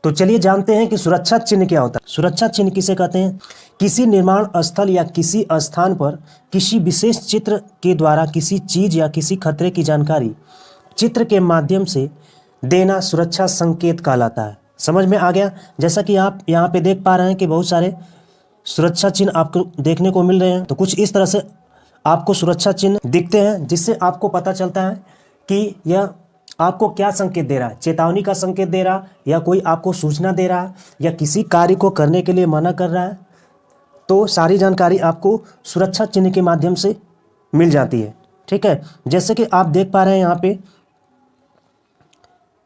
तो चलिए जानते हैं कि सुरक्षा चिन्ह क्या होता है। सुरक्षा चिन्ह किसे कहते हैं? किसी निर्माण स्थल या किसी स्थान पर किसी विशेष चित्र के द्वारा किसी चीज या किसी खतरे की जानकारी चित्र के माध्यम से देना सुरक्षा संकेत कहलाता है। समझ में आ गया? जैसा कि आप यहाँ पे देख पा रहे हैं कि बहुत सारे सुरक्षा चिन्ह आपको देखने को मिल रहे हैं। तो कुछ इस तरह से आपको सुरक्षा चिन्ह दिखते हैं, जिससे आपको पता चलता है कि यह आपको क्या संकेत दे रहा है। चेतावनी का संकेत दे रहा, या कोई आपको सूचना दे रहा, या किसी कार्य को करने के लिए मना कर रहा है। तो सारी जानकारी आपको सुरक्षा चिन्ह के माध्यम से मिल जाती है। ठीक है, जैसे कि आप देख पा रहे हैं यहाँ पे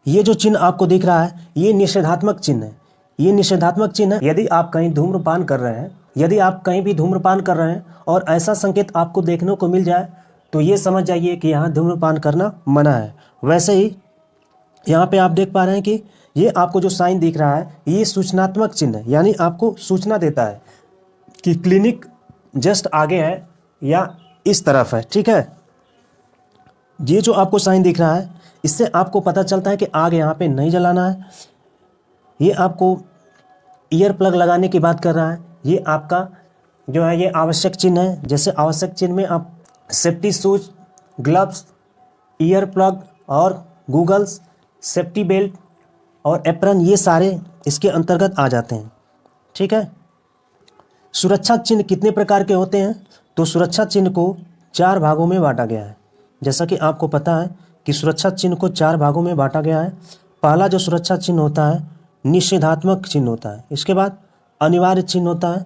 ये जो चिन्ह आपको दिख रहा है, ये निषेधात्मक चिन्ह है। ये निषेधात्मक चिन्ह है। यदि आप कहीं धूम्रपान कर रहे हैं, यदि आप कहीं भी धूम्रपान कर रहे हैं और ऐसा संकेत आपको देखने को मिल जाए, तो ये समझ जाइए कि यहाँ धूम्रपान करना मना है। वैसे ही यहाँ पे आप देख पा रहे हैं कि ये आपको जो साइन दिख रहा है, ये सूचनात्मक चिन्ह है, यानी आपको सूचना देता है कि क्लिनिक जस्ट आगे है या इस तरफ है। ठीक है, ये जो आपको साइन दिख रहा है, इससे आपको पता चलता है कि आग यहाँ पे नहीं जलाना है। ये आपको ईयर प्लग लगाने की बात कर रहा है। ये आपका जो है ये आवश्यक चिन्ह है। जैसे आवश्यक चिन्ह में आप safety shoes, gloves, ear plug और गूगल्स, सेफ्टी बेल्ट और एप्रन, ये सारे इसके अंतर्गत आ जाते हैं। ठीक है, सुरक्षा चिन्ह कितने प्रकार के होते हैं? तो सुरक्षा चिन्ह को 4 भागों में बांटा गया है। जैसा कि आपको पता है कि सुरक्षा चिन्ह को 4 भागों में बांटा गया है। पहला जो सुरक्षा चिन्ह होता है निषेधात्मक चिन्ह होता है। इसके बाद अनिवार्य चिन्ह होता है,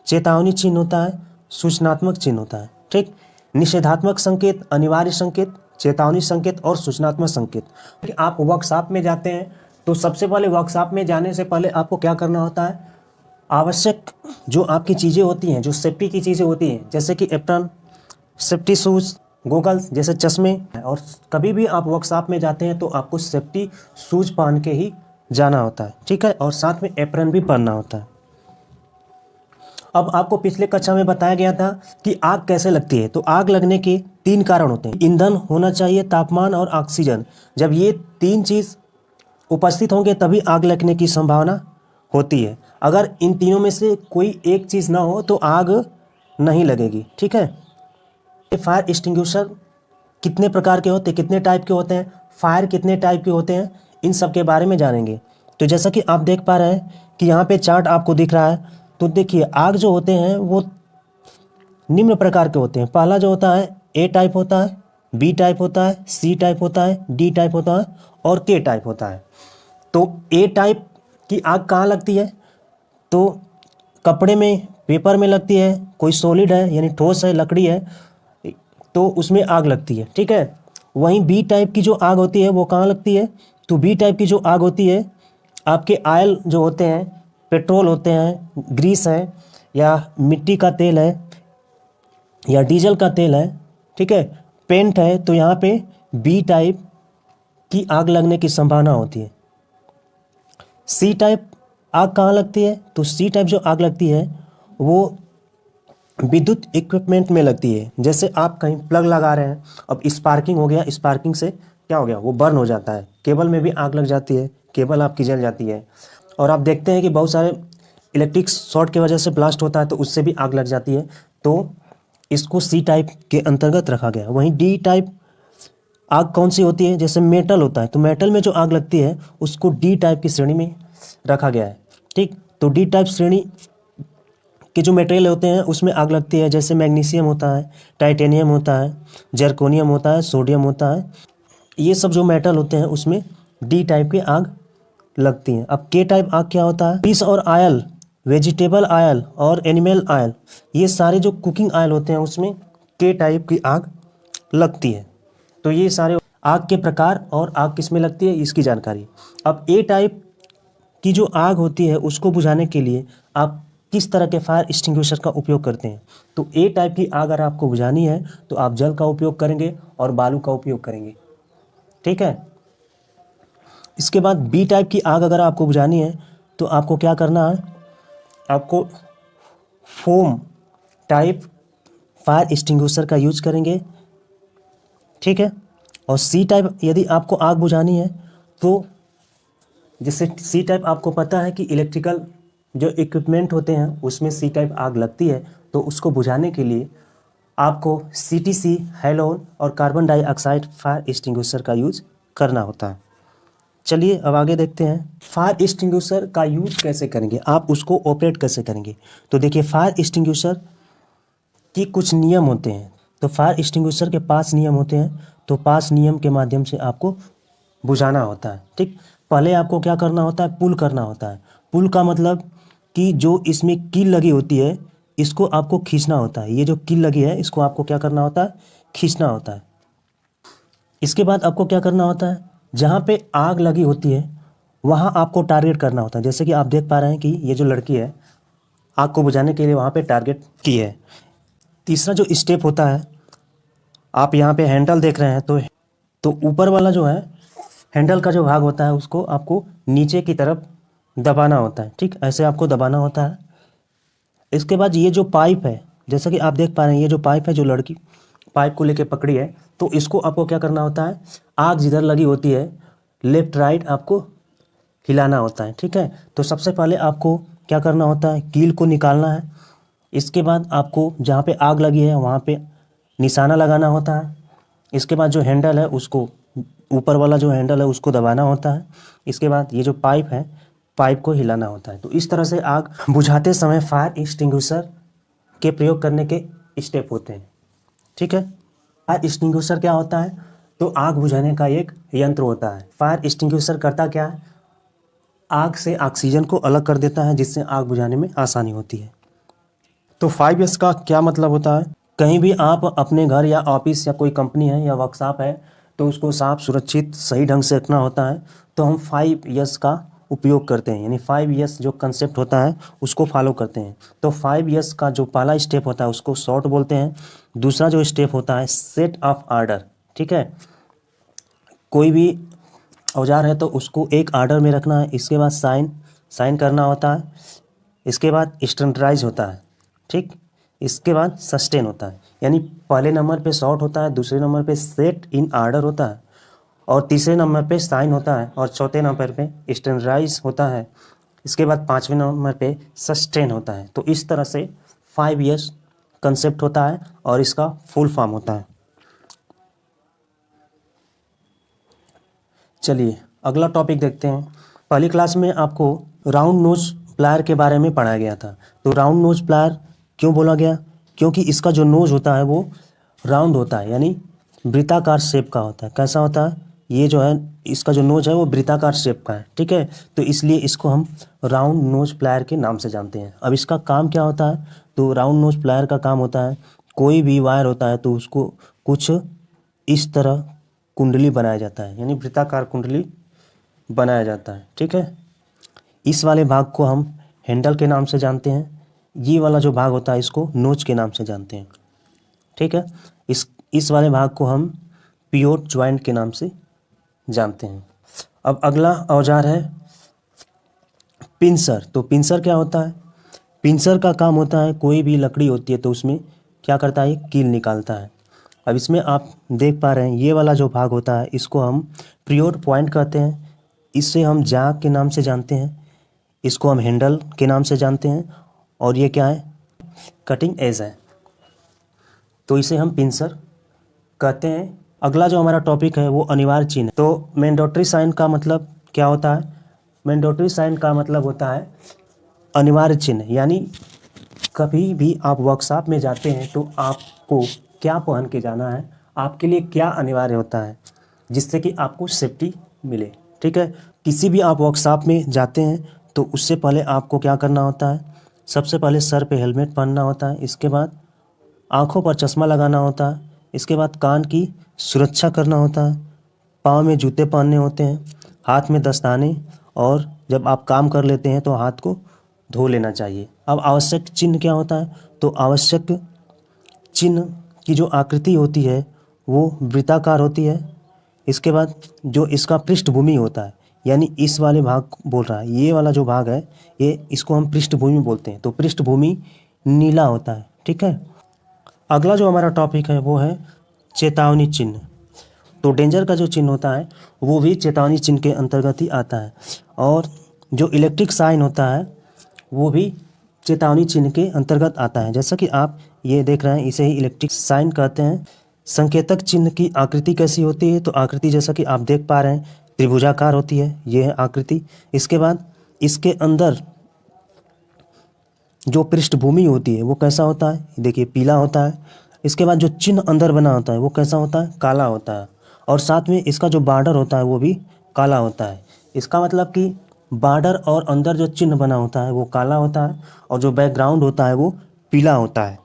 चेतावनी चिन्ह होता है, सूचनात्मक चिन्ह होता है। ठीक, निषेधात्मक संकेत, अनिवार्य संकेत, चेतावनी संकेत और सूचनात्मक संकेत। आप वर्कशॉप में जाते हैं तो सबसे पहले वर्कशॉप में जाने से पहले आपको क्या करना होता है? आवश्यक जो आपकी चीज़ें होती हैं, जो सेफ्टी की चीज़ें होती हैं, जैसे कि एप्रन, सेफ्टी शूज़, गॉगल्स जैसे चश्मे, और कभी भी आप वर्कशॉप में जाते हैं तो आपको सेफ्टी शूज़ पहन के ही जाना होता है। ठीक है, और साथ में एप्रन भी पहनना होता है। अब आपको पिछले कक्षा में बताया गया था कि आग कैसे लगती है। तो आग लगने के 3 कारण होते हैं। ईंधन होना चाहिए, तापमान और ऑक्सीजन। जब ये 3 चीज़ उपस्थित होंगे तभी आग लगने की संभावना होती है। अगर इन तीनों में से कोई एक चीज़ ना हो तो आग नहीं लगेगी। ठीक है, फायर एक्सटिंग्विशर कितने प्रकार के होते हैं, कितने टाइप के होते हैं, फायर कितने टाइप के होते हैं, इन सब के बारे में जानेंगे। तो जैसा कि आप देख पा रहे हैं कि यहाँ पे चार्ट आपको दिख रहा है। तो देखिए, आग जो होते हैं वो निम्न प्रकार के होते हैं। पहला जो होता है ए टाइप होता है, बी टाइप होता है, सी टाइप होता है, डी टाइप होता है और के टाइप होता है। तो ए टाइप की आग कहाँ लगती है? तो कपड़े में, पेपर में लगती है। कोई सॉलिड है यानी ठोस है, लकड़ी है, तो उसमें आग लगती है। ठीक है, वहीं बी टाइप की जो आग होती है वो कहाँ लगती है? तो बी टाइप की जो आग होती है, आपके ऑयल जो होते हैं, पेट्रोल होते हैं, ग्रीस है, या मिट्टी का तेल है, या डीजल का तेल है, ठीक है, पेंट है, तो यहाँ पे बी टाइप की आग लगने की संभावना होती है। सी टाइप आग कहाँ लगती है? तो सी टाइप जो आग लगती है वो विद्युत इक्विपमेंट में लगती है। जैसे आप कहीं प्लग लगा रहे हैं, अब स्पार्किंग हो गया, स्पार्किंग से क्या हो गया, वो बर्न हो जाता है। केबल में भी आग लग जाती है, केबल आपकी जल जाती है। और आप देखते हैं कि बहुत सारे इलेक्ट्रिक शॉर्ट की वजह से ब्लास्ट होता है, तो उससे भी आग लग जाती है। तो इसको सी टाइप के अंतर्गत रखा गया। वहीं डी टाइप आग कौन सी होती है? जैसे मेटल होता है, तो मेटल में जो आग लगती है उसको डी टाइप की श्रेणी में रखा गया है। ठीक, तो डी टाइप श्रेणी के जो मटेरियल होते हैं उसमें आग लगती है। जैसे मैग्नीशियम होता है, टाइटेनियम होता है, जर्कोनियम होता है, सोडियम होता है, ये सब जो मेटल होते हैं उसमें डी टाइप की आग लगती है। अब के टाइप आग क्या होता है? फिश और ऑयल, वेजिटेबल ऑयल और एनिमल ऑयल, ये सारे जो कुकिंग ऑयल होते हैं उसमें के टाइप की आग लगती है। तो ये सारे आग के प्रकार और आग किस में लगती है इसकी जानकारी। अब ए टाइप की जो आग होती है उसको बुझाने के लिए आप किस तरह के फायर एक्सटिंग्विशर का उपयोग करते हैं? तो ए टाइप की आग अगर आपको बुझानी है तो आप जल का उपयोग करेंगे और बालू का उपयोग करेंगे। ठीक है, इसके बाद बी टाइप की आग अगर आपको बुझानी है तो आपको क्या करना है? आपको फोम टाइप फायर एक्सटिंग्विशर का यूज करेंगे। ठीक है, और सी टाइप यदि आपको आग बुझानी है तो जैसे सी टाइप आपको पता है कि इलेक्ट्रिकल जो इक्विपमेंट होते हैं उसमें सी टाइप आग लगती है, तो उसको बुझाने के लिए आपको CTC, हैलोन और कार्बन डाइऑक्साइड फायर एक्सटिंग्विशर का यूज करना होता है। चलिए अब आगे देखते हैं फायर एक्सटिंग्विशर का यूज कैसे करेंगे, आप उसको ऑपरेट कैसे करेंगे। तो देखिए फायर एक्सटिंग्विशर की कुछ नियम होते हैं, तो फायर एक्सटिंग्विशर के 5 नियम होते हैं, तो 5 नियम के माध्यम से आपको बुझाना होता है। ठीक, पहले आपको क्या करना होता है, पुल करना होता है। पुल का मतलब कि जो इसमें कील लगी होती है इसको आपको खींचना होता है। ये जो कील लगी है इसको आपको क्या करना होता है, खींचना होता है। इसके बाद आपको क्या करना होता है, जहाँ पे आग लगी होती है वहाँ आपको टारगेट करना होता है। जैसे कि आप देख पा रहे हैं कि ये जो लड़की है आग को बुझाने के लिए वहाँ पे टारगेट की है। तीसरा जो स्टेप होता है, आप यहाँ पे हैंडल देख रहे हैं, तो ऊपर वाला जो है हैंडल का जो भाग होता है उसको आपको नीचे की तरफ दबाना होता है। ठीक, ऐसे आपको दबाना होता है। इसके बाद ये जो पाइप है, जैसा कि आप देख पा रहे हैं, ये जो पाइप है, जो लड़की पाइप को लेके पकड़ी है, तो इसको आपको क्या करना होता है, आग जिधर लगी होती है लेफ्ट राइट आपको हिलाना होता है। ठीक है, तो सबसे पहले आपको क्या करना होता है, कील को निकालना है। इसके बाद आपको जहाँ पे आग लगी है वहाँ पे निशाना लगाना होता है। इसके बाद जो हैंडल है उसको, ऊपर वाला जो हैंडल है उसको दबाना होता है। इसके बाद ये जो पाइप है, पाइप को हिलाना होता है। तो इस तरह से आग बुझाते समय फायर एक्सटिंग्विशर के प्रयोग करने के स्टेप होते हैं। ठीक है, फायर एक्सटिंग्विशर क्या होता है, तो आग बुझाने का एक यंत्र होता है। फायर एक्सटिंग्विशर करता क्या है, आग से ऑक्सीजन को अलग कर देता है जिससे आग बुझाने में आसानी होती है। तो 5S का क्या मतलब होता है, कहीं भी आप अपने घर या ऑफिस या कोई कंपनी है या वर्कशॉप है तो उसको साफ सुरक्षित सही ढंग से रखना होता है, तो हम 5S का उपयोग करते हैं। यानी 5S जो कंसेप्ट होता है उसको फॉलो करते हैं। तो 5S का जो पहला स्टेप होता है उसको शॉर्ट बोलते हैं। दूसरा जो स्टेप होता है सेट ऑफ ऑर्डर। ठीक है, कोई भी औजार है तो उसको एक ऑर्डर में रखना है। इसके बाद साइन करना होता है। इसके बाद स्टैंडर्डाइज होता है। ठीक, इसके बाद सस्टेन होता है। यानी पहले नंबर पे शॉर्ट होता है, दूसरे नंबर पे सेट इन ऑर्डर होता है, और तीसरे नंबर पे साइन होता है, और चौथे नंबर पे स्टैंडर्डाइज होता है। इसके बाद 5वें नंबर पे सस्टेन होता है। तो इस तरह से 5S कंसेप्ट होता है और इसका फुल फॉर्म होता है। चलिए अगला टॉपिक देखते हैं। पहली क्लास में आपको राउंड नोज प्लायर के बारे में पढ़ाया गया था। तो राउंड नोज प्लायर क्यों बोला गया, क्योंकि इसका जो नोज होता है वो राउंड होता है, यानी वृत्ताकार शेप का होता है। कैसा होता है, ये जो है इसका जो नोज है वो वृत्ताकार शेप का है। ठीक है, तो इसलिए इसको हम राउंड नोज प्लायर के नाम से जानते हैं। अब इसका काम क्या होता है, तो राउंड नोज प्लायर का काम होता है, कोई भी वायर होता है तो उसको कुछ इस तरह कुंडली बनाया जाता है, यानी वृत्ताकार कुंडली बनाया जाता है। ठीक है, इस वाले भाग को हम हैंडल के नाम से जानते हैं। ये वाला जो भाग होता है इसको नोच के नाम से जानते हैं। ठीक है, इस वाले भाग को हम पियोट ज्वाइंट के नाम से जानते हैं। अब अगला औजार है पिंसर। तो पिंसर क्या होता है, पिंसर का काम होता है कोई भी लकड़ी होती है तो उसमें क्या करता है, कील निकालता है। अब इसमें आप देख पा रहे हैं ये वाला जो भाग होता है इसको हम पियोट पॉइंट कहते हैं। इससे हम जाग के नाम से जानते हैं। इसको हम हैंडल के नाम से जानते हैं, और ये क्या है, कटिंग एज है, तो इसे हम पिंसर कहते हैं। अगला जो हमारा टॉपिक है वो अनिवार्य चिन्ह। तो मैंडेटरी साइन का मतलब क्या होता है, मैंडेटरी साइन का मतलब होता है अनिवार्य चिन्ह। यानी कभी भी आप वर्कशॉप में जाते हैं तो आपको क्या पहन के जाना है, आपके लिए क्या अनिवार्य होता है जिससे कि आपको सेफ्टी मिले। ठीक है, किसी भी आप वर्कशॉप में जाते हैं तो उससे पहले आपको क्या करना होता है, सबसे पहले सर पे हेलमेट पहनना होता है। इसके बाद आँखों पर चश्मा लगाना होता है। इसके बाद कान की सुरक्षा करना होता है। पाँव में जूते पहनने होते हैं, हाथ में दस्ताने, और जब आप काम कर लेते हैं तो हाथ को धो लेना चाहिए। अब आवश्यक चिन्ह क्या होता है, तो आवश्यक चिन्ह की जो आकृति होती है वो वृत्ताकार होती है। इसके बाद जो इसका पृष्ठभूमि होता है, यानी इस वाले भाग बोल रहा है, ये वाला जो भाग है ये इसको हम पृष्ठभूमि बोलते हैं। तो पृष्ठभूमि नीला होता है। ठीक है, अगला जो हमारा टॉपिक है वो है चेतावनी चिन्ह। तो डेंजर का जो चिन्ह होता है वो भी चेतावनी चिन्ह के अंतर्गत ही आता है। और जो इलेक्ट्रिक साइन होता है वो भी चेतावनी चिन्ह के अंतर्गत आता है। जैसा कि आप ये देख रहे हैं, इसे ही इलेक्ट्रिक साइन कहते हैं। संकेतक चिन्ह की आकृति कैसी होती है? तो आकृति जैसा कि आप देख पा रहे हैं त्रिभुजाकार होती है, ये है आकृति। इसके बाद इसके अंदर जो पृष्ठभूमि होती है वो कैसा होता है? देखिए पीला होता है। इसके बाद जो चिन्ह अंदर बना होता है वो कैसा होता है? काला होता है। और साथ में इसका जो बॉर्डर होता है वो भी काला होता है। इसका मतलब कि बॉर्डर और अंदर जो चिन्ह बना होता है वो काला होता है और जो बैकग्राउंड होता है वो पीला होता है।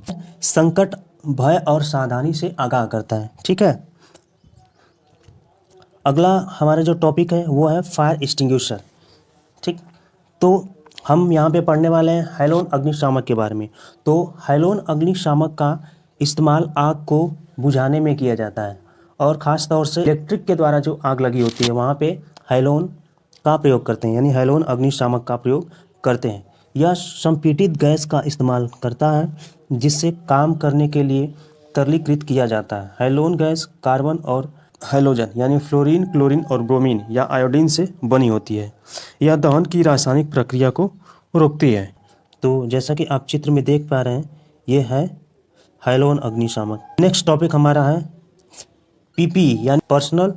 संकट, भय और सावधानी से आगाह करता है। ठीक है, अगला हमारा जो टॉपिक है वो है फायर एक्सटिंग्विशर। ठीक, तो हम यहाँ पे पढ़ने वाले हैं हैलोन अग्निशामक के बारे में। तो हैलोन अग्निशामक का इस्तेमाल आग को बुझाने में किया जाता है और ख़ास तौर से इलेक्ट्रिक के द्वारा जो आग लगी होती है वहाँ पे हैलोन का प्रयोग करते हैं, यानी हैलोन अग्निशामक का प्रयोग करते हैं। यह संपीड़ित गैस का इस्तेमाल करता है जिससे काम करने के लिए तरलीकृत किया जाता है। हैलोन गैस कार्बन और हैलोजन यानी फ्लोरीन, क्लोरीन और ब्रोमीन या आयोडीन से बनी होती है। यह दहन की रासायनिक प्रक्रिया को रोकती है। तो जैसा कि आप चित्र में देख पा रहे हैं ये है हैलोन अग्निशामक। नेक्स्ट टॉपिक हमारा है पीपीई यानी पर्सनल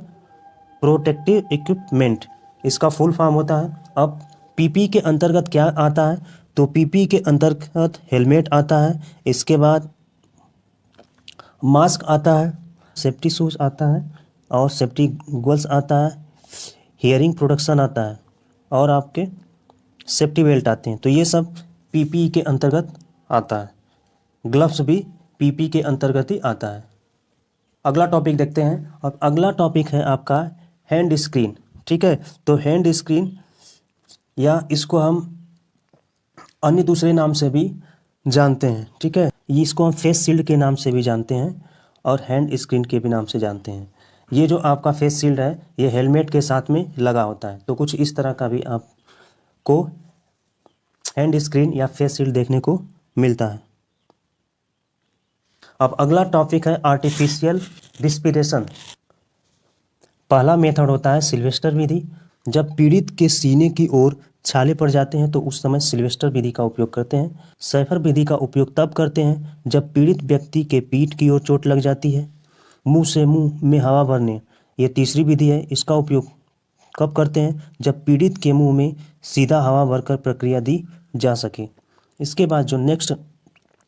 प्रोटेक्टिव इक्विपमेंट। इसका फुल फॉर्म होता है। अब पीपीई के अंतर्गत क्या आता है? तो पीपीई के अंतर्गत हेलमेट आता है, इसके बाद मास्क आता है, सेफ्टी शूज आता है और सेफ्टी गोगल्स आता है, हियरिंग प्रोटेक्शन आता है और आपके सेफ्टी बेल्ट आते हैं। तो ये सब पीपीई के अंतर्गत आता है। ग्लव्स भी पीपीई के अंतर्गत ही आता है। अगला टॉपिक देखते हैं। और अगला टॉपिक है आपका हैंड स्क्रीन। ठीक है, तो हैंड स्क्रीन या इसको हम अन्य दूसरे नाम से भी जानते हैं। ठीक है, इसको हम फेस शील्ड के नाम से भी जानते हैं और हैंड स्क्रीन के भी नाम से जानते हैं। ये जो आपका फेस शील्ड है ये हेलमेट के साथ में लगा होता है। तो कुछ इस तरह का भी आपको हैंड स्क्रीन या फेस शील्ड देखने को मिलता है। अब अगला टॉपिक है आर्टिफिशियल रिस्पिरेशन। पहला मेथड होता है सिल्वेस्टर विधि। जब पीड़ित के सीने की ओर छाले पड़ जाते हैं तो उस समय सिल्वेस्टर विधि का उपयोग करते हैं। सैफर विधि का उपयोग तब करते हैं जब पीड़ित व्यक्ति के पीठ की ओर चोट लग जाती है। मुंह से मुंह में हवा भरने, ये तीसरी विधि है। इसका उपयोग कब करते हैं? जब पीड़ित के मुंह में सीधा हवा भरकर प्रक्रिया दी जा सके। इसके बाद जो नेक्स्ट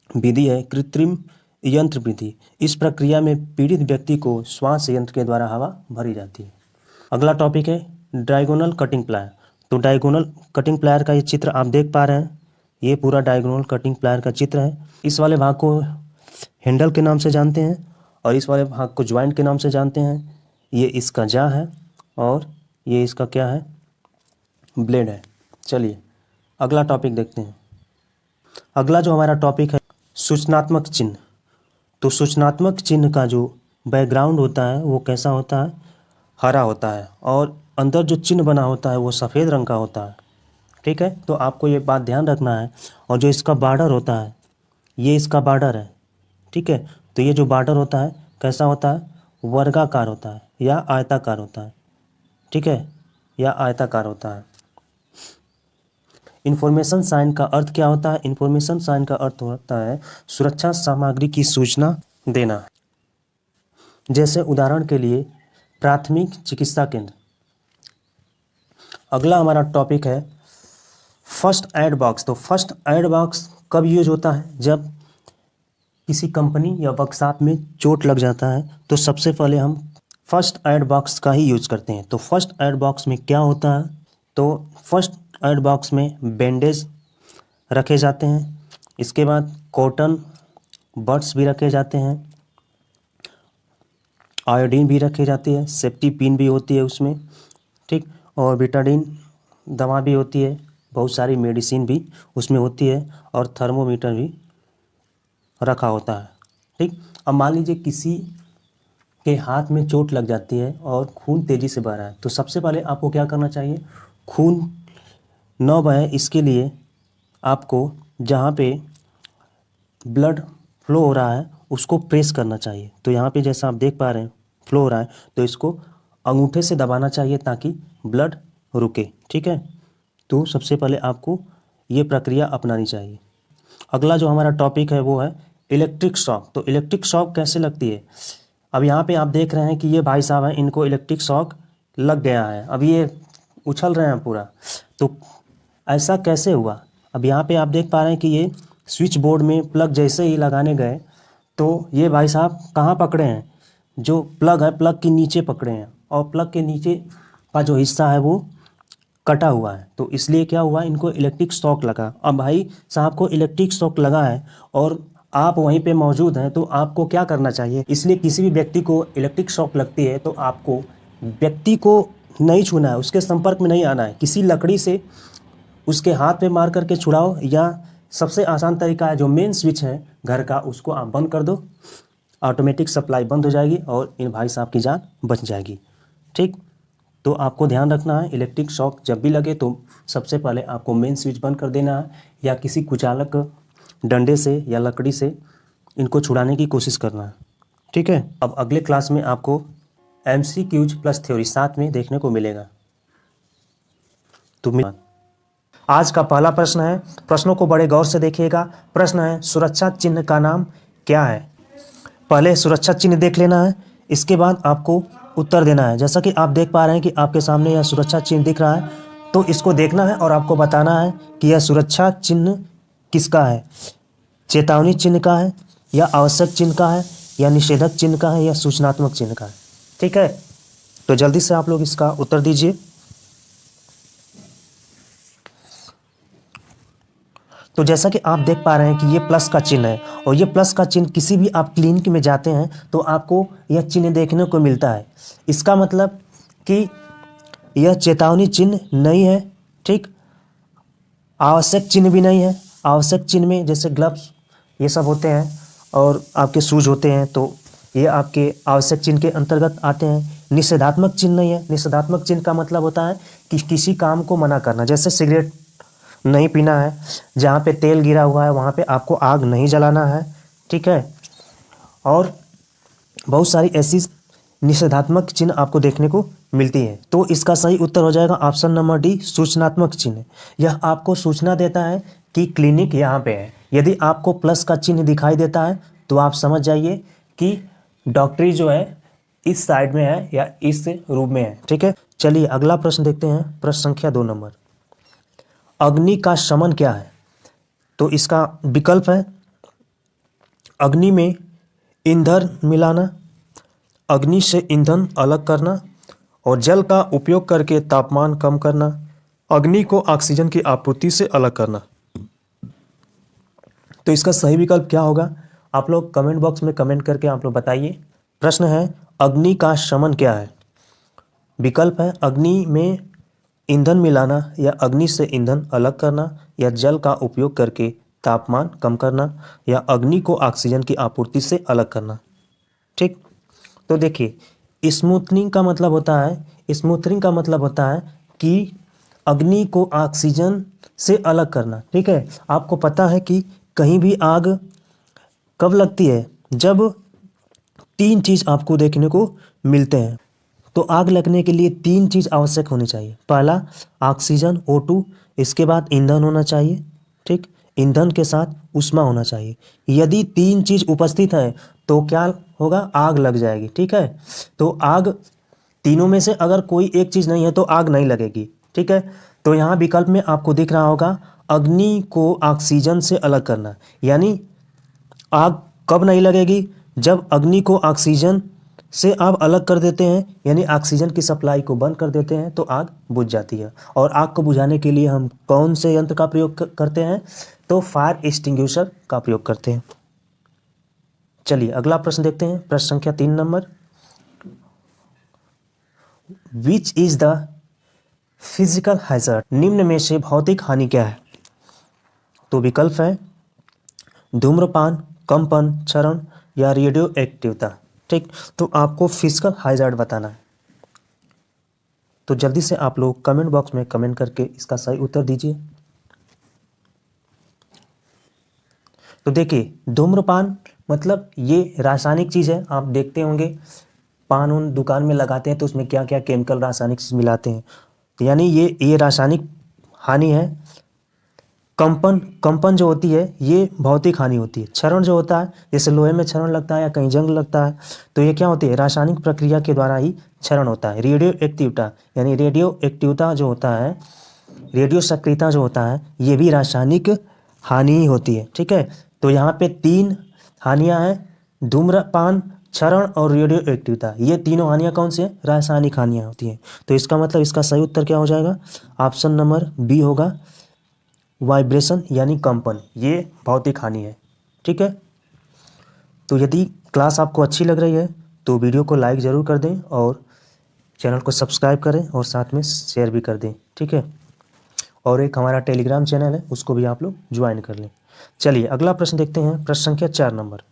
विधि है कृत्रिम यंत्र विधि। इस प्रक्रिया में पीड़ित व्यक्ति को श्वास यंत्र के द्वारा हवा भरी जाती है। अगला टॉपिक है डायगोनल कटिंग प्लायर। तो डायगोनल कटिंग प्लायर का ये चित्र आप देख पा रहे हैं, ये पूरा डायगोनल कटिंग प्लायर का चित्र है। इस वाले भाग को हैंडल के नाम से जानते हैं और इस वाले भाग को ज्वाइंट के नाम से जानते हैं। ये इसका जा है और ये इसका क्या है? ब्लेड है। चलिए अगला टॉपिक देखते हैं। अगला जो हमारा टॉपिक है सूचनात्मक चिन्ह। तो सूचनात्मक चिन्ह का जो बैकग्राउंड होता है वो कैसा होता है? हरा होता है और अंदर जो चिन्ह बना होता है वो सफ़ेद रंग का होता है। ठीक है, तो आपको ये बात ध्यान रखना है। और जो इसका बॉर्डर होता है ये इसका बॉर्डर है। ठीक है, तो ये जो बॉर्डर होता है कैसा होता है? वर्गाकार होता है या आयताकार होता है। ठीक है, या आयताकार होता है। इंफॉर्मेशन साइन का अर्थ क्या होता है? इंफॉर्मेशन साइन का अर्थ होता है सुरक्षा सामग्री की सूचना देना। जैसे उदाहरण के लिए प्राथमिक चिकित्सा केंद्र। अगला हमारा टॉपिक है फर्स्ट एड बॉक्स। तो फर्स्ट एड बॉक्स कब यूज होता है? जब किसी कंपनी या वर्कशॉप में चोट लग जाता है तो सबसे पहले हम फर्स्ट एड बॉक्स का ही यूज करते हैं। तो फर्स्ट एड बॉक्स में क्या होता है? तो फर्स्ट एड बॉक्स में बैंडेज रखे जाते हैं, इसके बाद कॉटन बड्स भी रखे जाते हैं, आयोडीन भी रखी जाती है, सेफ्टी पिन भी होती है उसमें। ठीक, और बेटाडीन दवा भी होती है, बहुत सारी मेडिसिन भी उसमें होती है और थर्मोमीटर भी रखा होता है। ठीक, अब मान लीजिए किसी के हाथ में चोट लग जाती है और खून तेज़ी से बह रहा है तो सबसे पहले आपको क्या करना चाहिए? खून न बहे इसके लिए आपको जहाँ पे ब्लड फ्लो हो रहा है उसको प्रेस करना चाहिए। तो यहाँ पे जैसा आप देख पा रहे हैं फ्लो हो रहा है तो इसको अंगूठे से दबाना चाहिए ताकि ब्लड रुके। ठीक है, तो सबसे पहले आपको ये प्रक्रिया अपनानी चाहिए। अगला जो हमारा टॉपिक है वो है इलेक्ट्रिक शॉक। तो इलेक्ट्रिक शॉक कैसे लगती है? अब यहाँ पे आप देख रहे हैं कि ये भाई साहब हैं, इनको इलेक्ट्रिक शॉक लग गया है, अब ये उछल रहे हैं पूरा। तो ऐसा कैसे हुआ? अब यहाँ पे आप देख पा रहे हैं कि ये स्विच बोर्ड में प्लग जैसे ही लगाने गए तो ये भाई साहब कहाँ पकड़े हैं? जो प्लग है प्लग के नीचे पकड़े हैं, और प्लग के नीचे का जो हिस्सा है वो कटा हुआ है। तो इसलिए क्या हुआ, इनको इलेक्ट्रिक शॉक लगा। अब भाई साहब को इलेक्ट्रिक शॉक लगा है और आप वहीं पे मौजूद हैं, तो आपको क्या करना चाहिए? इसलिए किसी भी व्यक्ति को इलेक्ट्रिक शॉक लगती है तो आपको व्यक्ति को नहीं छूना है, उसके संपर्क में नहीं आना है। किसी लकड़ी से उसके हाथ पे मार करके छुड़ाओ, या सबसे आसान तरीका है जो मेन स्विच है घर का उसको आप बंद कर दो, ऑटोमेटिक सप्लाई बंद हो जाएगी और इन भाई साहब की जान बच जाएगी। ठीक, तो आपको ध्यान रखना है, इलेक्ट्रिक शॉक जब भी लगे तो सबसे पहले आपको मेन स्विच बंद कर देना है, या किसी कुचालक डंडे से या लकड़ी से इनको छुड़ाने की कोशिश करना है। ठीक है, अब अगले क्लास में आपको MCQs प्लस थ्योरी साथ में देखने को मिलेगा। तो आज का पहला प्रश्न है, प्रश्नों को बड़े गौर से देखिएगा। प्रश्न है, सुरक्षा चिन्ह का नाम क्या है? पहले सुरक्षा चिन्ह देख लेना है, इसके बाद आपको उत्तर देना है। जैसा कि आप देख पा रहे हैं कि आपके सामने यह सुरक्षा चिन्ह दिख रहा है, तो इसको देखना है और आपको बताना है कि यह सुरक्षा चिन्ह किसका है। चेतावनी चिन्ह का है, या आवश्यक चिन्ह का है, या निषेधक चिन्ह का है, या सूचनात्मक चिन्ह का है। ठीक है, तो जल्दी से आप लोग इसका उत्तर दीजिए। तो जैसा कि आप देख पा रहे हैं कि ये प्लस का चिन्ह है, और ये प्लस का चिन्ह किसी भी आप क्लिनिक में जाते हैं तो आपको यह चिन्ह देखने को मिलता है। इसका मतलब कि यह चेतावनी चिन्ह नहीं है। ठीक, आवश्यक चिन्ह भी नहीं है। आवश्यक चिन्ह में जैसे ग्लव्स ये सब होते हैं और आपके शूज होते हैं, तो ये आपके आवश्यक चिन्ह के अंतर्गत आते हैं। निषेधात्मक चिन्ह नहीं है। निषेधात्मक चिन्ह का मतलब होता है कि किसी काम को मना करना, जैसे सिगरेट नहीं पीना है, जहाँ पे तेल गिरा हुआ है वहाँ पे आपको आग नहीं जलाना है। ठीक है, और बहुत सारी ऐसी निषेधात्मक चिन्ह आपको देखने को मिलती है। तो इसका सही उत्तर हो जाएगा ऑप्शन नंबर डी, सूचनात्मक चिन्ह। यह आपको सूचना देता है कि क्लिनिक यहाँ पे है। यदि आपको प्लस का चिन्ह दिखाई देता है तो आप समझ जाइए कि डॉक्टरी जो है इस साइड में है या इस रूम में है। ठीक है, चलिए अगला प्रश्न देखते हैं। प्रश्न संख्या 2 नंबर, अग्नि का शमन क्या है? तो इसका विकल्प है, अग्नि में ईंधन मिलाना, अग्नि से ईंधन अलग करना, और जल का उपयोग करके तापमान कम करना, अग्नि को ऑक्सीजन की आपूर्ति से अलग करना। तो इसका सही विकल्प क्या होगा? आप लोग कमेंट बॉक्स में कमेंट करके आप लोग बताइए। प्रश्न है, अग्नि का शमन क्या है? विकल्प है, अग्नि में ईंधन मिलाना, या अग्नि से ईंधन अलग करना, या जल का उपयोग करके तापमान कम करना, या अग्नि को ऑक्सीजन की आपूर्ति से अलग करना। ठीक, तो देखिए स्मूथनिंग का मतलब होता है, स्मूथनिंग का मतलब होता है कि अग्नि को ऑक्सीजन से अलग करना। ठीक है, आपको पता है कि कहीं भी आग कब लगती है? जब 3 चीज़ आपको देखने को मिलते हैं। तो आग लगने के लिए 3 चीज़ आवश्यक होनी चाहिए। पहला ऑक्सीजन O2, इसके बाद ईंधन होना चाहिए। ठीक, ईंधन के साथ ऊष्मा होना चाहिए। यदि 3 चीज़ उपस्थित है तो क्या होगा? आग लग जाएगी। ठीक है, तो आग तीनों में से अगर कोई एक चीज़ नहीं है तो आग नहीं लगेगी। ठीक है, तो यहाँ विकल्प में आपको दिख रहा होगा अग्नि को ऑक्सीजन से अलग करना, यानी आग कब नहीं लगेगी? जब अग्नि को ऑक्सीजन से आप अलग कर देते हैं, यानी ऑक्सीजन की सप्लाई को बंद कर देते हैं, तो आग बुझ जाती है। और आग को बुझाने के लिए हम कौन से यंत्र का प्रयोग करते हैं? तो फायर एक्सटिंग्विशर का प्रयोग करते हैं। चलिए अगला प्रश्न देखते हैं। प्रश्न संख्या 3 number, which is the physical hazard? निम्न में से भौतिक हानि क्या है? तो विकल्प है, धूम्रपान, कंपन, क्षरण, या रेडियो एक्टिवता। ठीक, तो आपको फिजिकल हैजर्ड बताना है। तो जल्दी से आप लोग कमेंट बॉक्स में कमेंट करके इसका सही उत्तर दीजिए। तो देखिए धूम्रपान मतलब ये रासायनिक चीज़ है। आप देखते होंगे पान उन दुकान में लगाते हैं तो उसमें क्या क्या केमिकल रासायनिक चीज़ मिलाते हैं, यानी ये रासायनिक हानि है। कंपन, कंपन जो होती है ये भौतिक हानि होती है। क्षरण जो होता है, जैसे लोहे में क्षरण लगता है या कहीं जंग लगता है, तो ये क्या होती है, रासायनिक प्रक्रिया के द्वारा ही क्षरण होता है। रेडियो एक्टिविटा यानी रेडियो एक्टिविटा जो होता है, रेडियो सक्रियता जो होता है, ये भी रासायनिक हानि ही होती है। ठीक है, तो यहाँ पे 3 हानियाँ हैं, धूम्रपान, क्षरण और रेडियो एक्टिविटा। ये तीनों हानियाँ कौन सी हैं, रासायनिक हानियाँ होती हैं। तो इसका मतलब इसका सही उत्तर क्या हो जाएगा, ऑप्शन नंबर बी होगा, वाइब्रेशन यानी कंपन, ये भौतिक हानि है। ठीक है, तो यदि क्लास आपको अच्छी लग रही है तो वीडियो को लाइक ज़रूर कर दें और चैनल को सब्सक्राइब करें और साथ में शेयर भी कर दें। ठीक है, और एक हमारा टेलीग्राम चैनल है, उसको भी आप लोग ज्वाइन कर लें। चलिए अगला प्रश्न देखते हैं, प्रश्न संख्या 4 number.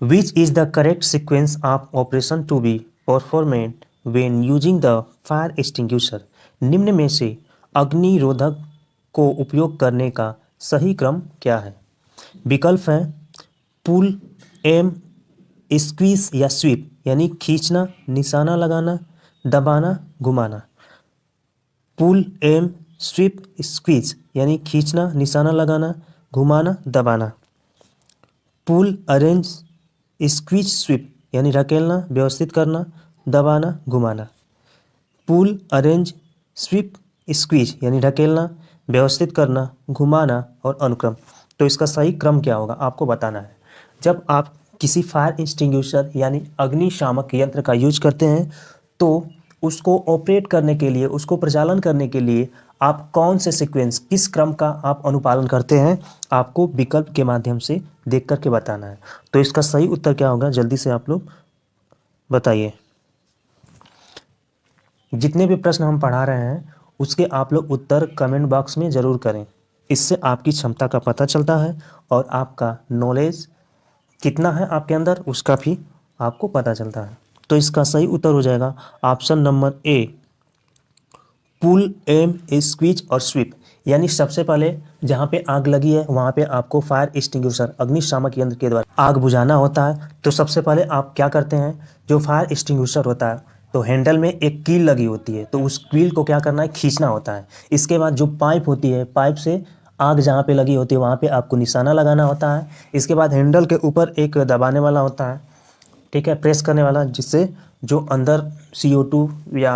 Which is the correct sequence of operation to be performed when using the fire extinguisher. निम्न में से अग्निरोधक को उपयोग करने का सही क्रम क्या है। विकल्प है पुल, एम, स्क्वीज या स्वीप, यानी खींचना, निशाना लगाना, दबाना, घुमाना। पुल, एम, स्वीप, स्क्वीज, यानी खींचना, निशाना लगाना, घुमाना, दबाना। पुल, अरेंज, स्क्वीज, स्वीप, यानी ढकेलना, व्यवस्थित करना, दबाना, घुमाना। पुल, अरेंज, स्वीप, स्क्वीज, यानी ढकेलना, व्यवस्थित करना, घुमाना और अनुक्रम। तो इसका सही क्रम क्या होगा आपको बताना है। जब आप किसी फायर एक्सटिंग्विशर यानी अग्निशामक यंत्र का यूज करते हैं तो उसको ऑपरेट करने के लिए, उसको प्रचालन करने के लिए आप कौन से सीक्वेंस, किस क्रम का आप अनुपालन करते हैं, आपको विकल्प के माध्यम से देख करके बताना है। तो इसका सही उत्तर क्या होगा, जल्दी से आप लोग बताइए। जितने भी प्रश्न हम पढ़ा रहे हैं उसके आप लोग उत्तर कमेंट बॉक्स में ज़रूर करें। इससे आपकी क्षमता का पता चलता है और आपका नॉलेज कितना है आपके अंदर उसका भी आपको पता चलता है। तो इसका सही उत्तर हो जाएगा option number A, pull, aim, squeeze और स्वीप। यानी सबसे पहले जहाँ पे आग लगी है वहाँ पे आपको फायर एक्सटिंग्विशर अग्निशामक यंत्र के द्वारा आग बुझाना होता है। तो सबसे पहले आप क्या करते हैं, जो फायर एक्सटिंग्विशर होता है तो हैंडल में एक कील लगी होती है, तो उस कील को क्या करना है, खींचना होता है। इसके बाद जो पाइप होती है, पाइप से आग जहाँ पे लगी होती है वहाँ पे आपको निशाना लगाना होता है। इसके बाद हैंडल के ऊपर एक दबाने वाला होता है, ठीक है, प्रेस करने वाला, जिससे जो अंदर CO2 या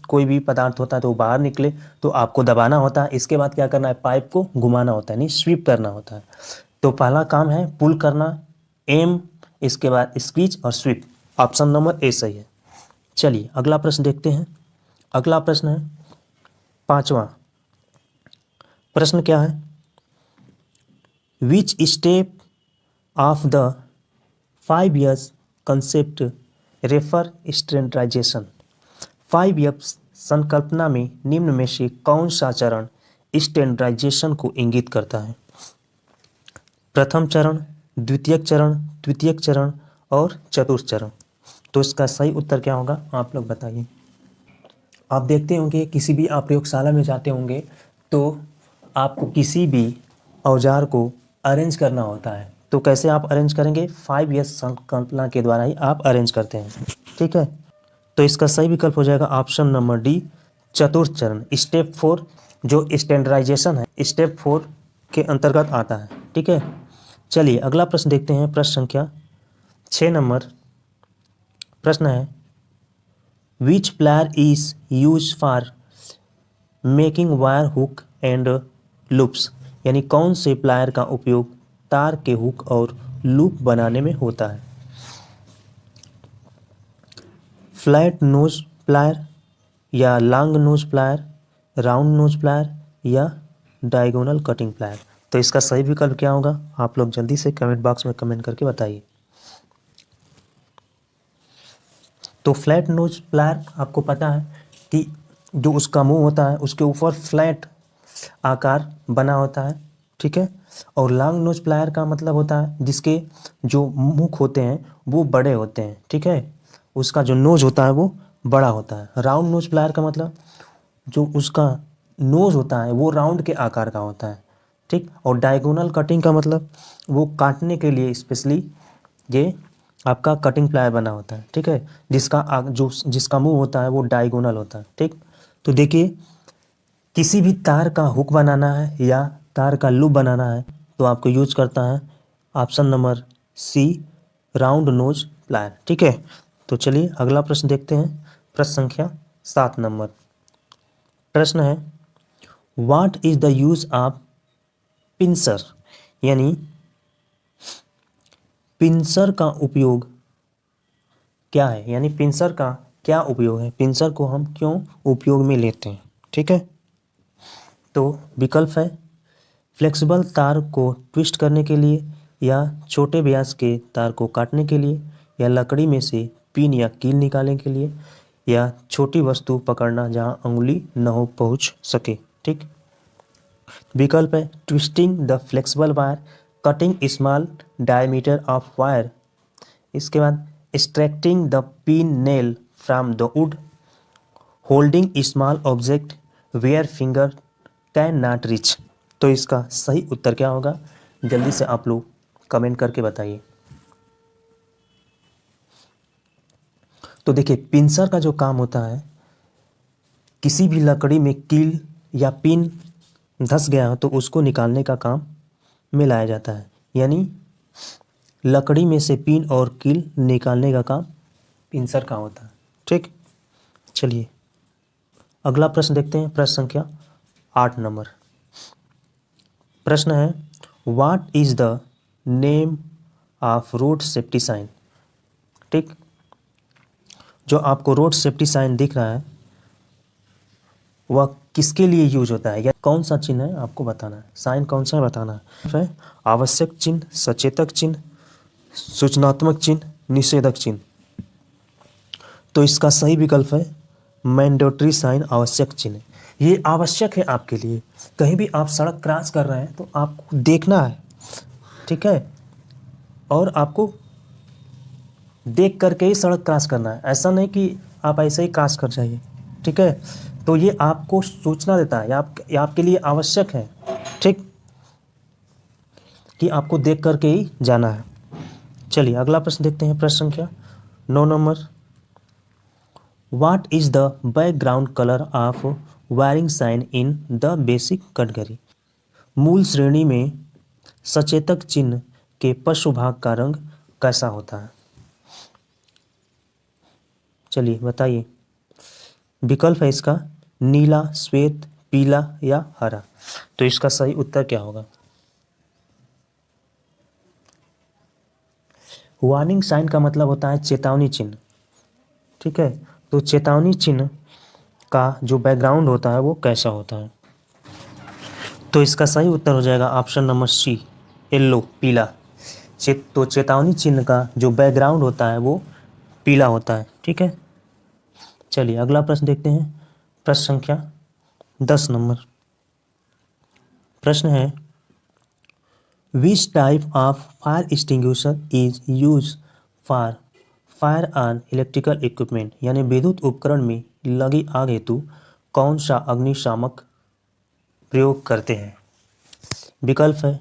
कोई भी पदार्थ होता है तो वो बाहर निकले, तो आपको दबाना होता है। इसके बाद क्या करना है, पाइप को घुमाना होता है, नहीं स्वीप करना होता है। तो पहला काम है पुल करना, एम, इसके बाद स्क्वीज और स्वीप। ऑप्शन नंबर ए सही है। चलिए अगला प्रश्न देखते हैं। अगला प्रश्न है 5वां प्रश्न क्या है, which step of the 5 years concept refer standardisation. 5 years संकल्पना में निम्न में से कौन सा चरण स्टैंडर्डाइजेशन को इंगित करता है। प्रथम चरण, द्वितीयक चरण, तृतीयक चरण और चतुर्थ चरण। तो इसका सही उत्तर क्या होगा आप लोग बताइए। आप देखते होंगे किसी भी आप प्रयोगशाला में जाते होंगे तो आपको किसी भी औजार को अरेंज करना होता है। तो कैसे आप अरेंज करेंगे, 5 years संकल्पना के द्वारा ही आप अरेंज करते हैं। ठीक है, तो इसका सही विकल्प हो जाएगा ऑप्शन नंबर डी, चतुर्थ चरण, स्टेप 4, जो स्टैंडर्डाइजेशन है स्टेप 4 के अंतर्गत आता है। ठीक है, चलिए अगला प्रश्न देखते हैं। प्रश्न संख्या 6 नंबर प्रश्न है, which plier is use for making wire hook and loops. यानी कौन से प्लायर का उपयोग तार के हुक और लूप बनाने में होता है। फ्लैट नोज प्लायर या long nose plier, round nose plier या डायगोनल कटिंग प्लायर। तो इसका सही विकल्प क्या होगा आप लोग जल्दी से कमेंट बॉक्स में कमेंट करके बताइए। तो फ्लैट नोज प्लायर आपको पता है कि जो उसका मुंह होता है उसके ऊपर फ्लैट आकार बना होता है। ठीक है, और लॉन्ग नोज प्लायर का मतलब होता है जिसके जो मुख होते हैं वो बड़े होते हैं। ठीक है, उसका जो नोज होता है वो बड़ा होता है। राउंड नोज प्लायर का मतलब जो उसका नोज होता है वो राउंड के आकार का होता है। ठीक, और डायगोनल कटिंग का मतलब वो काटने के लिए स्पेशली ये आपका कटिंग प्लायर बना होता है। ठीक है, जिसका मुंह होता है वो डायगोनल होता है। ठीक, तो देखिए किसी भी तार का हुक बनाना है या तार का लूप बनाना है तो आपको यूज करता है option number C, round nose plier. ठीक है, तो चलिए अगला प्रश्न देखते हैं। प्रश्न संख्या 7 नंबर प्रश्न है, what is the use of pincer, यानी पिंसर का उपयोग क्या है, यानी पिंसर का क्या उपयोग है, पिंसर को हम क्यों उपयोग में लेते हैं। ठीक है, तो विकल्प है फ्लेक्सिबल तार को ट्विस्ट करने के लिए, या छोटे व्यास के तार को काटने के लिए, या लकड़ी में से पिन या कील निकालने के लिए, या छोटी वस्तु पकड़ना जहां अंगुली न हो पहुंच सके। ठीक, विकल्प है twisting the flexible wire, cutting small diameter of wire, इसके बाद extracting the pin nail from the wood, holding small object where finger can not reach. तो इसका सही उत्तर क्या होगा, जल्दी से आप लोग कमेंट करके बताइए। तो देखिए, पिंसर का जो काम होता है, किसी भी लकड़ी में कील या पिन धंस गया हो तो उसको निकालने का काम में लाया जाता है, यानी लकड़ी में से पिन और कील निकालने का काम पिंसर का होता है। ठीक, चलिए अगला प्रश्न देखते हैं। प्रश्न संख्या 8 नंबर प्रश्न है, what is the name of road safety sign. ठीक, जो आपको रोड सेफ्टी साइन दिख रहा है वह किसके लिए यूज होता है, या कौन सा चिन्ह है आपको बताना है, साइन कौन सा है बताना है। आवश्यक चिन्ह, सचेतक चिन्ह, सूचनात्मक चिन्ह, निषेधक चिन्ह। तो इसका सही विकल्प है मैंडेटरी साइन, आवश्यक चिन्ह। ये आवश्यक है आपके लिए, कहीं भी आप सड़क क्रॉस कर रहे हैं तो आपको देखना है। ठीक है, और आपको देख करके ही सड़क क्रॉस करना है, ऐसा नहीं कि आप ऐसे ही क्रॉस कर जाइए। ठीक है, तो ये आपको सूचना देता है, ये आपके लिए आवश्यक है। ठीक, कि आपको देख करके ही जाना है। चलिए अगला प्रश्न देखते हैं। प्रश्न संख्या 9 number, what is the background colour of wiring sign in the basic category. मूल श्रेणी में सचेतक चिन्ह के पश्च भाग का रंग कैसा होता है। चलिए बताइए, विकल्प है इसका नीला, श्वेत, पीला या हरा। तो इसका सही उत्तर क्या होगा। वार्निंग साइन का मतलब होता है चेतावनी चिन्ह। ठीक है, तो चेतावनी चिन्ह का जो बैकग्राउंड होता है वो कैसा होता है। तो इसका सही उत्तर हो जाएगा ऑप्शन नंबर सी, येलो, पीला। तो चेतावनी चिन्ह का जो बैकग्राउंड होता है वो पीला होता है। ठीक है, चलिए अगला प्रश्न देखते हैं। प्रश्न संख्या 10 नंबर प्रश्न है, which type of fire extinguisher is use for fire on electrical equipment, यानी विद्युत उपकरण में लगी आग हेतु कौन सा अग्निशामक प्रयोग करते हैं। विकल्प है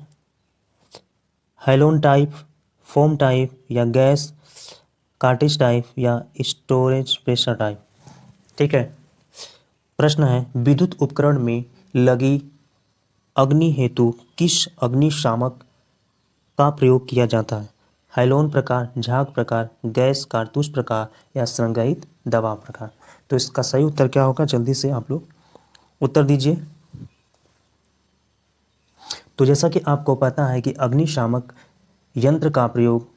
हैलोन टाइप, फोम टाइप, या गैस कार्टिज टाइप, या स्टोरेज प्रेशर टाइप। ठीक है, प्रश्न है विद्युत उपकरण में लगी अग्नि हेतु किस अग्निशामक का प्रयोग किया जाता है। हैलोन प्रकार, झाग प्रकार, गैस कारतूस प्रकार, या संग्रहित दबाव प्रकार। तो इसका सही उत्तर क्या होगा, जल्दी से आप लोग उत्तर दीजिए। तो जैसा कि आपको पता है कि अग्निशामक यंत्र का प्रयोग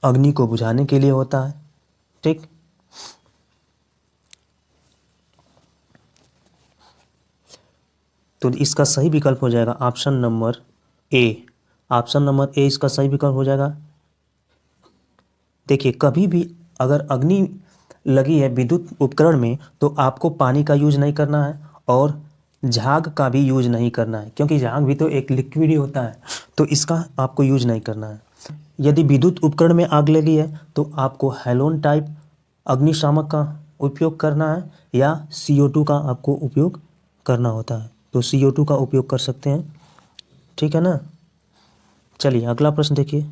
अग्नि को बुझाने के लिए होता है। ठीक, तो इसका सही विकल्प हो जाएगा ऑप्शन नंबर ए। ऑप्शन नंबर ए इसका सही विकल्प हो जाएगा। देखिए, कभी भी अगर अग्नि लगी है विद्युत उपकरण में तो आपको पानी का यूज नहीं करना है और झाग का भी यूज नहीं करना है, क्योंकि झाग भी तो एक लिक्विड ही होता है, तो इसका आपको यूज नहीं करना है। यदि विद्युत उपकरण में आग लगी है तो आपको हैलोन टाइप अग्निशामक का उपयोग करना है, या CO2 का आपको उपयोग करना होता है। तो CO2 का उपयोग कर सकते हैं। ठीक है ना, चलिए अगला प्रश्न देखिए।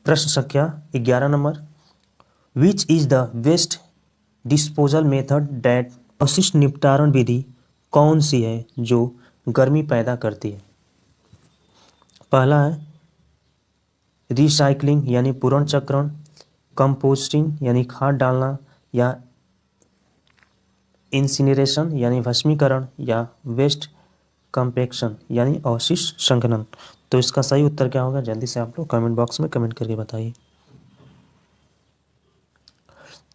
प्रश्न संख्या 11 number, which is the best disposal method that, अवशिष्ट निपटारण विधि कौन सी है जो गर्मी पैदा करती है? पहला है रिसाइकलिंग यानी पुनर्चक्रण, कंपोस्टिंग यानी खाद डालना, या इंसिनरेशन यानी भस्मीकरण, या वेस्ट कंपेक्शन यानी अवशिष्ट संघनन। तो इसका सही उत्तर क्या होगा? जल्दी से आप लोग कमेंट बॉक्स में कमेंट करके बताइए।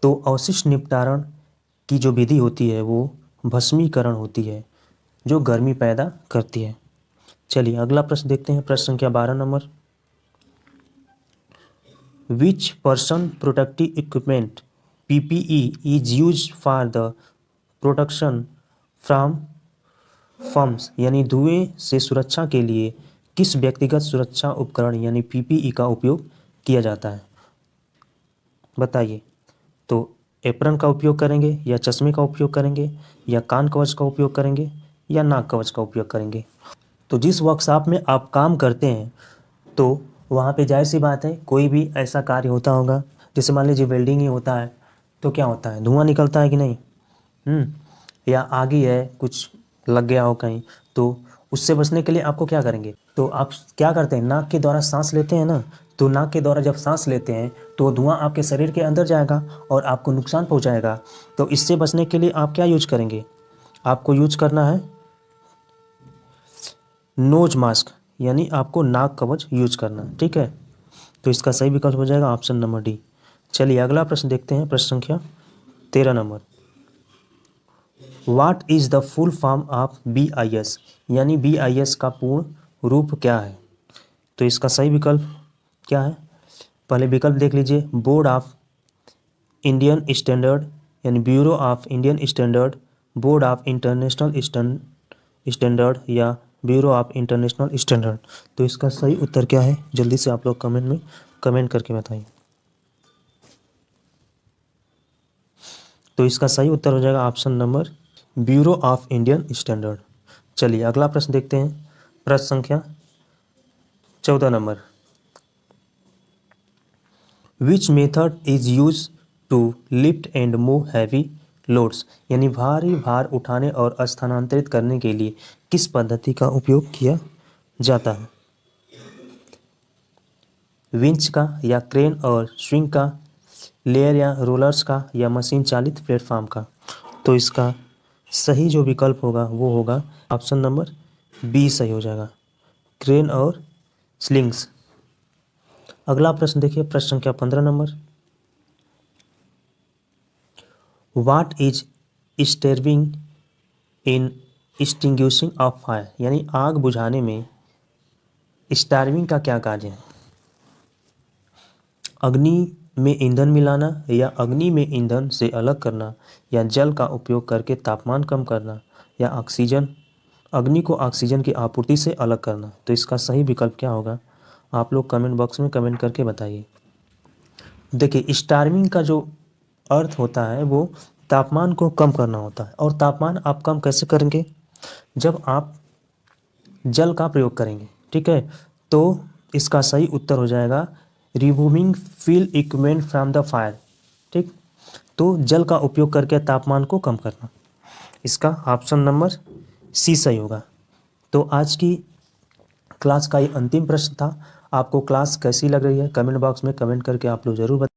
तो अवशिष्ट निपटारण की जो विधि होती है वो भस्मीकरण होती है जो गर्मी पैदा करती है। चलिए अगला प्रश्न देखते हैं, प्रश्न संख्या 12 number. Which person protective equipment PPE is use for the protection from fumes यानी धुएं से सुरक्षा के लिए किस व्यक्तिगत सुरक्षा उपकरण यानी PPE का उपयोग किया जाता है? बताइए। तो एप्रन का उपयोग करेंगे, या चश्मे का उपयोग करेंगे, या कान कवच का उपयोग करेंगे, या नाक कवच का उपयोग करेंगे? तो जिस वर्कशॉप में आप काम करते हैं तो वहाँ पे जाहिर सी बात है कोई भी ऐसा कार्य होता होगा, जैसे मान लीजिए वेल्डिंग ही होता है तो क्या होता है, धुआं निकलता है कि नहीं? या आग ही है, कुछ लग गया हो कहीं, तो उससे बचने के लिए आपको क्या करेंगे? तो आप क्या करते हैं, नाक के द्वारा सांस लेते हैं ना। तो नाक के द्वारा जब सांस लेते हैं तो धुआं आपके शरीर के अंदर जाएगा और आपको नुकसान पहुंचाएगा। तो इससे बचने के लिए आप क्या यूज करेंगे? आपको यूज करना है नोज मास्क, यानी आपको नाक कवच यूज करना है, ठीक है। तो इसका सही विकल्प हो जाएगा ऑप्शन नंबर डी। चलिए अगला प्रश्न देखते हैं, प्रश्न संख्या 13 number. What is the full form of BIS यानी BIS का पूर्ण रूप क्या है? तो इसका सही विकल्प क्या है? पहले विकल्प देख लीजिए, बोर्ड ऑफ इंडियन स्टैंडर्ड यानी bureau of Indian standard, board of international standard, या ब्यूरो ऑफ इंटरनेशनल स्टैंडर्ड। तो इसका सही उत्तर क्या है? जल्दी से आप लोग कमेंट में कमेंट करके बताइए। तो इसका सही उत्तर हो जाएगा option number Bureau of Indian Standard. चलिए अगला प्रश्न देखते हैं, प्रश्न संख्या 14 number. Which method is use to lift and move heavy loads यानी भारी भार उठाने और स्थानांतरित करने के लिए किस पद्धति का उपयोग किया जाता है? विंच का, या क्रेन और स्विंग का, लेयर या रोलर्स का, या मशीन चालित प्लेटफॉर्म का? तो इसका सही जो विकल्प होगा वो होगा ऑप्शन नंबर बी सही हो जाएगा, क्रेन और स्लिंग्स। अगला प्रश्न देखिए, प्रश्न संख्या 15 number. What is starving in extinguishing of fire यानी आग बुझाने में स्टार्विंग का क्या कार्य है? अग्नि में ईंधन मिलाना, या अग्नि में ईंधन से अलग करना, या जल का उपयोग करके तापमान कम करना, या ऑक्सीजन, अग्नि को ऑक्सीजन की आपूर्ति से अलग करना? तो इसका सही विकल्प क्या होगा? आप लोग कमेंट बॉक्स में कमेंट करके बताइए। देखिए स्टार्विंग का जो अर्थ होता है वो तापमान को कम करना होता है, और तापमान आप कम कैसे करेंगे? जब आप जल का प्रयोग करेंगे, ठीक है। तो इसका सही उत्तर हो जाएगा removing fuel equipment from the fire, ठीक। तो जल का उपयोग करके तापमान को कम करना, इसका ऑप्शन नंबर सी सही होगा। तो आज की क्लास का ये अंतिम प्रश्न था। आपको क्लास कैसी लग रही है कमेंट बॉक्स में कमेंट करके आप लोग जरूर बताइए।